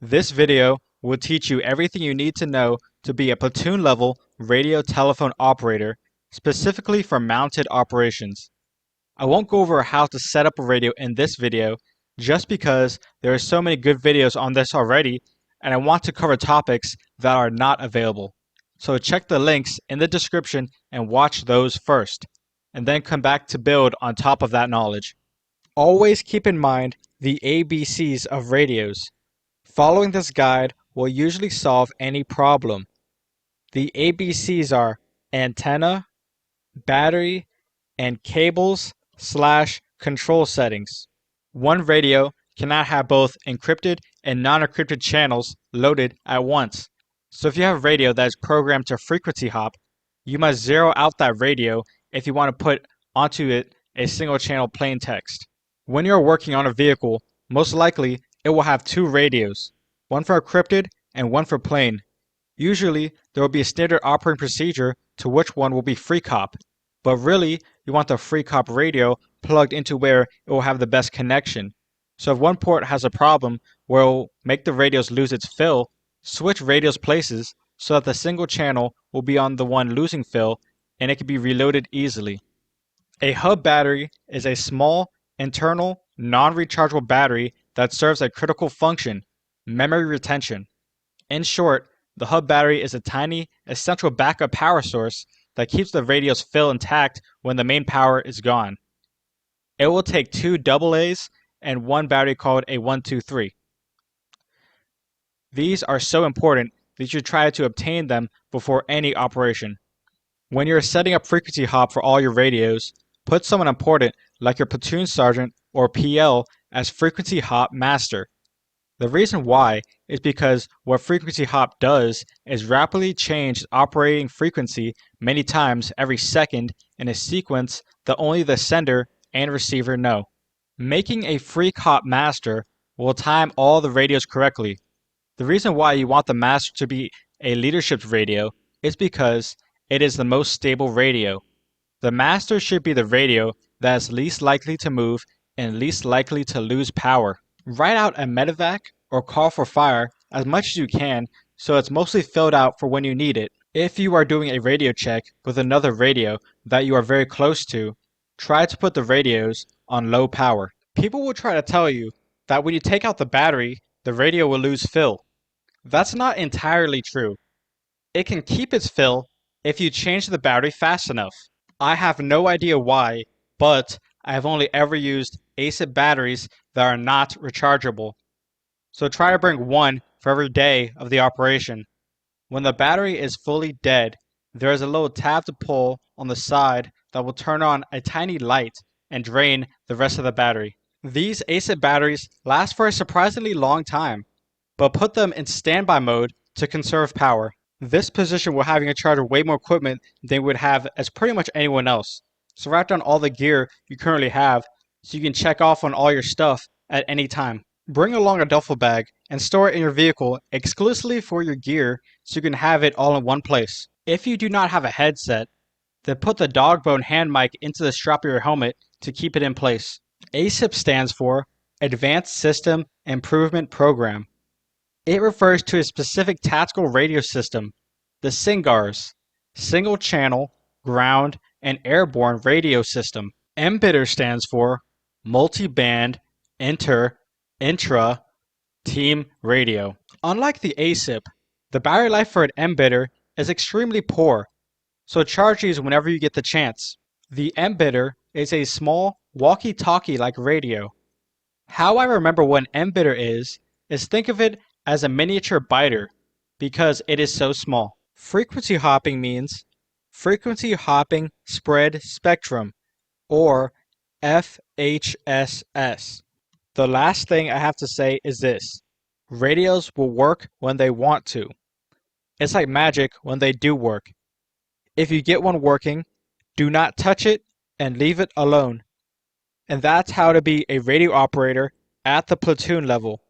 This video will teach you everything you need to know to be a platoon level radio telephone operator, specifically for mounted operations. I won't go over how to set up a radio in this video just because there are so many good videos on this already and I want to cover topics that are not available. So check the links in the description and watch those first, and then come back to build on top of that knowledge. Always keep in mind the ABCs of radios. Following this guide will usually solve any problem. The ABCs are antenna, battery, and cables/control settings. One radio cannot have both encrypted and non-encrypted channels loaded at once. So if you have a radio that is programmed to frequency hop, you must zero out that radio if you want to put onto it a single channel plain text. When you're working on a vehicle, most likely it will have two radios, one for encrypted and one for plain. Usually, there will be a standard operating procedure to which one will be free cop, but really, you want the free cop radio plugged into where it will have the best connection. So if one port has a problem where it will make the radios lose its fill, switch radios places so that the single channel will be on the one losing fill and it can be reloaded easily. A hub battery is a small, internal, non-rechargeable battery that serves a critical function, memory retention. In short, the hub battery is a tiny, essential backup power source that keeps the radio's fill intact when the main power is gone. It will take two AA's and one battery called a 123. These are so important that you should try to obtain them before any operation. When you're setting up frequency hop for all your radios, put someone important like your platoon sergeant or PL as frequency hop master. The reason why is because what frequency hop does is rapidly change operating frequency many times every second in a sequence that only the sender and receiver know. Making a free hop master will time all the radios correctly. The reason why you want the master to be a leadership radio is because it is the most stable radio. The master should be the radio that is least likely to move and least likely to lose power. Write out a medevac or call for fire as much as you can so it's mostly filled out for when you need it. If you are doing a radio check with another radio that you are very close to, try to put the radios on low power. People will try to tell you that when you take out the battery, the radio will lose fill. That's not entirely true. It can keep its fill if you change the battery fast enough. I have no idea why, but I have only ever used ASIP batteries that are not rechargeable. So try to bring one for every day of the operation. When the battery is fully dead, there is a little tab to pull on the side that will turn on a tiny light and drain the rest of the battery. These ASIP batteries last for a surprisingly long time, but put them in standby mode to conserve power. This position will have you in charge of way more equipment than you would have as pretty much anyone else. So write down all the gear you currently have so you can check off on all your stuff at any time. Bring along a duffel bag and store it in your vehicle exclusively for your gear so you can have it all in one place. If you do not have a headset, then put the Dogbone hand mic into the strap of your helmet to keep it in place. ASIP stands for Advanced System Improvement Program. It refers to a specific tactical radio system, the SINGARS, Single Channel, Ground, and Airborne Radio System. MBITR stands for Multi-Band Intra Team Radio. Unlike the ASIP, the battery life for an MBITR is extremely poor, so charge these whenever you get the chance. The MBITR is a small walkie-talkie like radio. How I remember what an MBITR is think of it as a miniature biter because it is so small. Frequency hopping means frequency hopping spread spectrum, or FHSS. The last thing I have to say is this: radios will work when they want to. It's like magic when they do work. If you get one working, do not touch it and leave it alone. And that's how to be a radio operator at the platoon level.